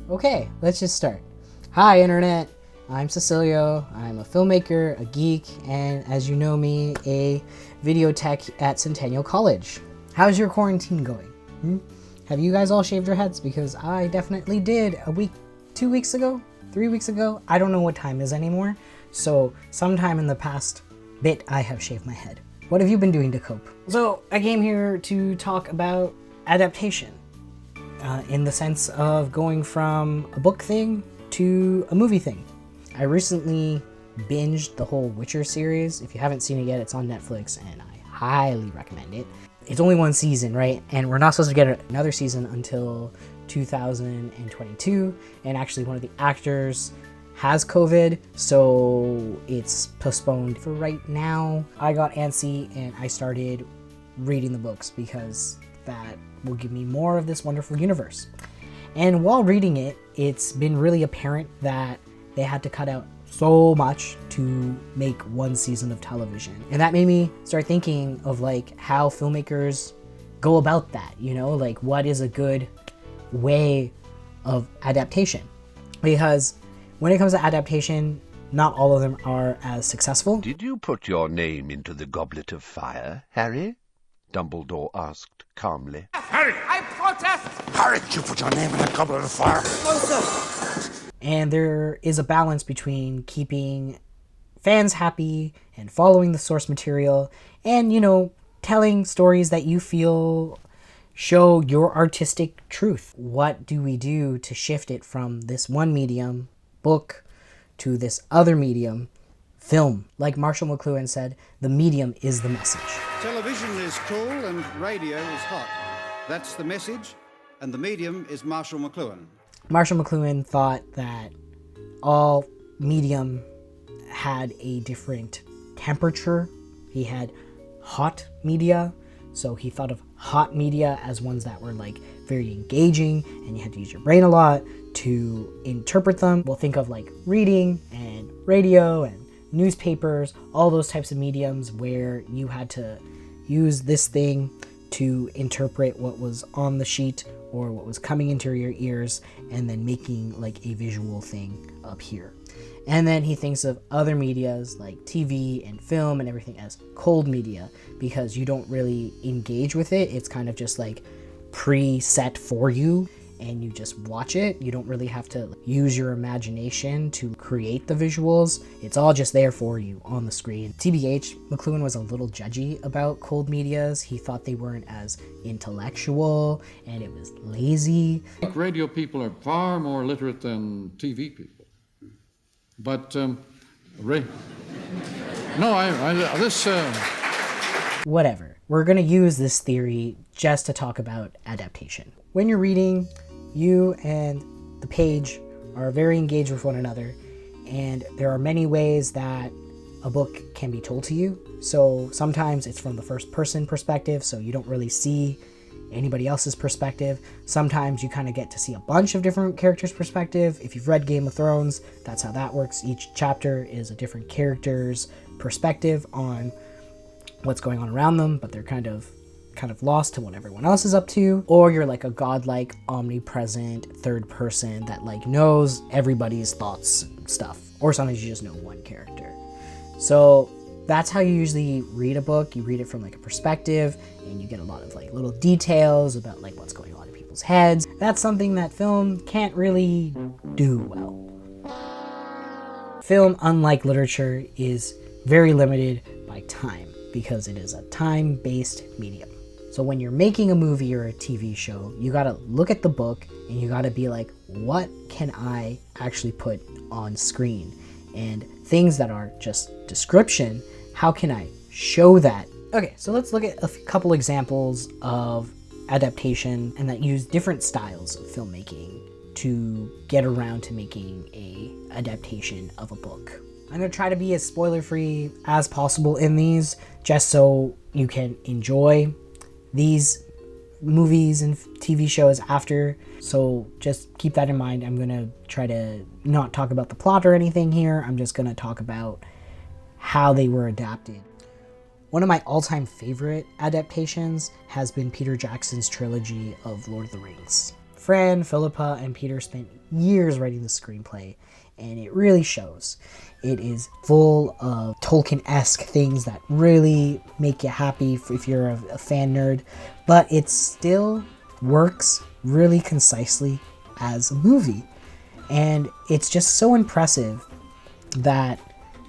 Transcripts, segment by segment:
Okay, let's just start. Hi, Internet. I'm Cecilio. I'm a filmmaker, a geek, and as you know me, a video tech at Centennial College. How's your quarantine going? Have you guys all shaved your heads? Because I definitely did a week, 2 weeks ago, 3 weeks ago. I don't know what time is anymore. So sometime in the past bit, I have shaved my head. What have you been doing to cope? So I came here to talk about adaptation. In the sense of going from a book thing to a movie thing. I recently binged the whole Witcher series. If you haven't seen it yet, it's on Netflix and I highly recommend it. It's only one season, right? And we're not supposed to get another season until 2022. And actually one of the actors has COVID, so it's postponed for right now. I got antsy and I started reading the books because that will give me more of this wonderful universe. And while reading it, it's been really apparent that they had to cut out so much to make one season of television. And that made me start thinking of like how filmmakers go about that, you know, like what is a good way of adaptation? Because when it comes to adaptation, not all of them are as successful. Did you put your name into the goblet of fire, Harry? Dumbledore asked calmly. Harry! I protest! Harry, you put your name in the goblet of fire. No, sir. And there is a balance between keeping fans happy and following the source material and, you know, telling stories that you feel show your artistic truth. What do we do to shift it from this one medium, book, to this other medium, film? Like Marshall Mcluhan said, the medium is the message. Television is cool and radio is hot. That's the message, and the medium is Marshall Mcluhan. Marshall Mcluhan thought that all medium had a different temperature. He had hot media, so he thought of hot media as ones that were like very engaging and you had to use your brain a lot to interpret them. We'll think of like reading and radio and newspapers, all those types of mediums where you had to use this thing to interpret what was on the sheet or what was coming into your ears and then making like a visual thing up here. And then he thinks of other medias like TV and film and everything as cold media because you don't really engage with it. It's kind of just like preset for you and you just watch it. You don't really have to use your imagination to create the visuals. It's all just there for you on the screen. TBH, Mcluhan was a little judgy about cold medias. He thought they weren't as intellectual and it was lazy. Radio people are far more literate than TV people. But, Whatever. We're gonna use this theory just to talk about adaptation. When you're reading, you and the page are very engaged with one another, and there are many ways that a book can be told to you. So sometimes it's from the first person perspective, so you don't really see anybody else's perspective. Sometimes you kind of get to see a bunch of different characters' perspective. If you've read Game of Thrones, that's how that works. Each chapter is a different character's perspective on what's going on around them, but they're kind of lost to what everyone else is up to. Or you're like a godlike, omnipresent third person that like knows everybody's thoughts and stuff. Or sometimes you just know one character. So that's how you usually read a book. You read it from like a perspective and you get a lot of like little details about like what's going on in people's heads. That's something that film can't really do well. Film, unlike literature, is very limited by time because it is a time-based medium. So when you're making a movie or a TV show, you gotta look at the book and you gotta be like, what can I actually put on screen? And things that are just description, how can I show that? Okay, so let's look at a couple examples of adaptation and that use different styles of filmmaking to get around to making a adaptation of a book. I'm gonna try to be as spoiler-free as possible in these, just so you can enjoy these movies and TV shows after. So just keep that in mind. I'm gonna try to not talk about the plot or anything here. I'm just gonna talk about how they were adapted. One of my all-time favorite adaptations has been Peter Jackson's trilogy of Lord of the Rings. Fran, Philippa, and Peter spent years writing the screenplay, and it really shows. It is full of Tolkien-esque things that really make you happy if you're a fan nerd, but it still works really concisely as a movie. And it's just so impressive that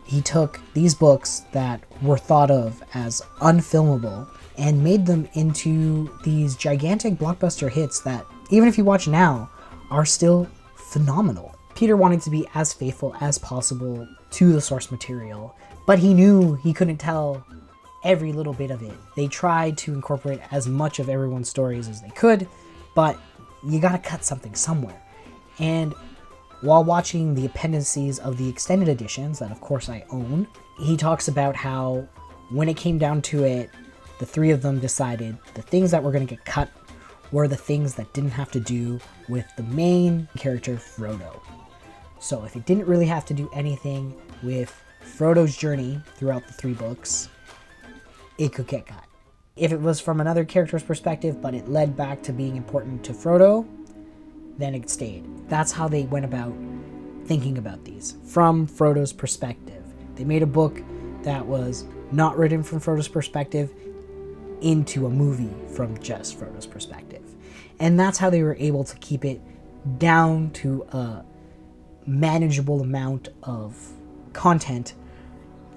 he took these books that were thought of as unfilmable and made them into these gigantic blockbuster hits that, even if you watch now, are still phenomenal. Peter wanted to be as faithful as possible to the source material, but he knew he couldn't tell every little bit of it. They tried to incorporate as much of everyone's stories as they could, but you gotta cut something somewhere. And while watching the appendices of the extended editions, that of course I own, he talks about how when it came down to it, the three of them decided the things that were going to get cut were the things that didn't have to do with the main character, Frodo. So if it didn't really have to do anything with Frodo's journey throughout the 3 books, it could get cut. If it was from another character's perspective, but it led back to being important to Frodo, then it stayed. That's how they went about thinking about these, from Frodo's perspective. They made a book that was not written from Frodo's perspective into a movie from just Frodo's perspective. And that's how they were able to keep it down to a manageable amount of content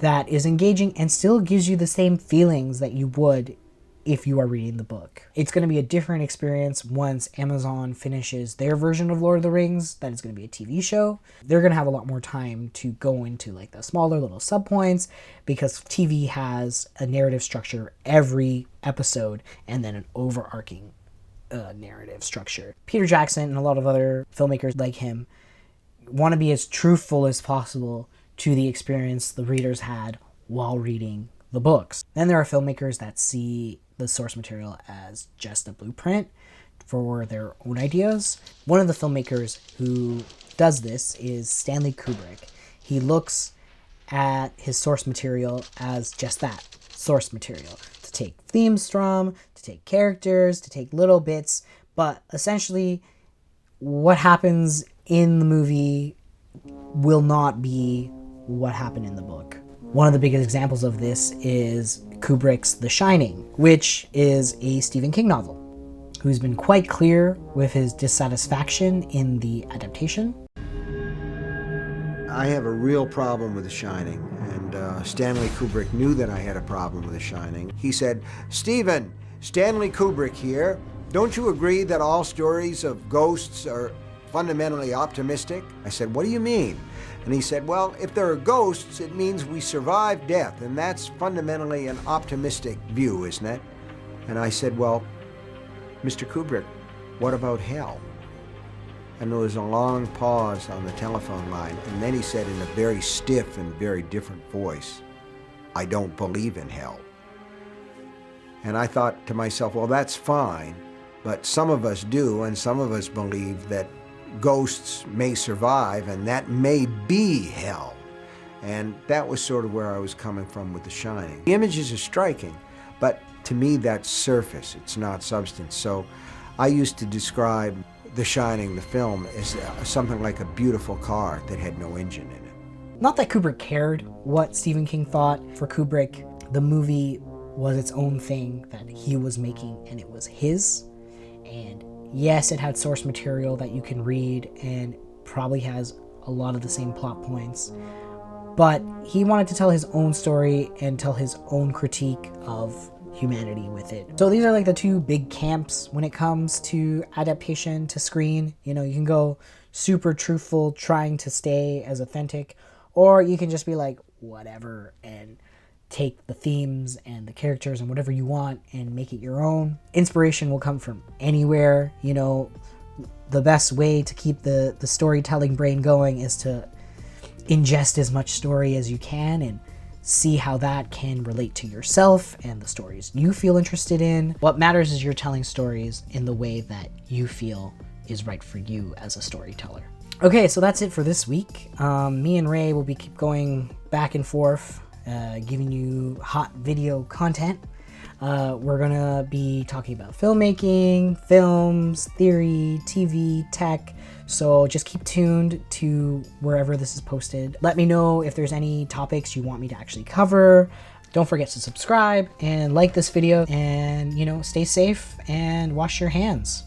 that is engaging and still gives you the same feelings that you would if you are reading the book. It's going to be a different experience once Amazon finishes their version of Lord of the Rings, that is going to be a TV show. They're going to have a lot more time to go into like the smaller little subpoints, because TV has a narrative structure every episode and then an overarching narrative structure. Peter Jackson and a lot of other filmmakers like him want to be as truthful as possible to the experience the readers had while reading the books. Then there are filmmakers that see the source material as just a blueprint for their own ideas. One of the filmmakers who does this is Stanley Kubrick. He looks at his source material as just that, source material, to take themes from, to take characters, to take little bits, but essentially what happens in the movie will not be what happened in the book. One of the biggest examples of this is Kubrick's The Shining, which is a Stephen King novel, who's been quite clear with his dissatisfaction in the adaptation. I have a real problem with The Shining, and Stanley Kubrick knew that I had a problem with The Shining. He said, "Stephen, Stanley Kubrick here. Don't you agree that all stories of ghosts are fundamentally optimistic?" I said, "What do you mean?" And he said, "Well, if there are ghosts, it means we survive death, and that's fundamentally an optimistic view, isn't it?" And I said, "Well, Mr. Kubrick, what about hell?" And there was a long pause on the telephone line, and then he said in a very stiff and very different voice, "I don't believe in hell." And I thought to myself, well, that's fine, but some of us do, and some of us believe that ghosts may survive, and that may be hell. And that was sort of where I was coming from with The Shining. The images are striking, but to me that's surface, it's not substance. So I used to describe The Shining, the film, as something like a beautiful car that had no engine in it. Not that Kubrick cared what Stephen King thought. For Kubrick, the movie was its own thing that he was making, and it was his. And yes, it had source material that you can read and probably has a lot of the same plot points, but he wanted to tell his own story and tell his own critique of humanity with it. So these are like the two big camps when it comes to adaptation to screen. You know, you can go super truthful, trying to stay as authentic, or you can just be like, whatever, and take the themes and the characters and whatever you want and make it your own. Inspiration will come from anywhere. You know, the best way to keep the storytelling brain going is to ingest as much story as you can and see how that can relate to yourself and the stories you feel interested in. What matters is you're telling stories in the way that you feel is right for you as a storyteller. Okay, so that's it for this week. Me and Ray will be keep going back and forth, giving you hot video content. We're gonna be talking about filmmaking, films, theory, TV, tech. So just keep tuned to wherever this is posted. Let me know if there's any topics you want me to actually cover. Don't forget to subscribe and like this video, and stay safe and wash your hands.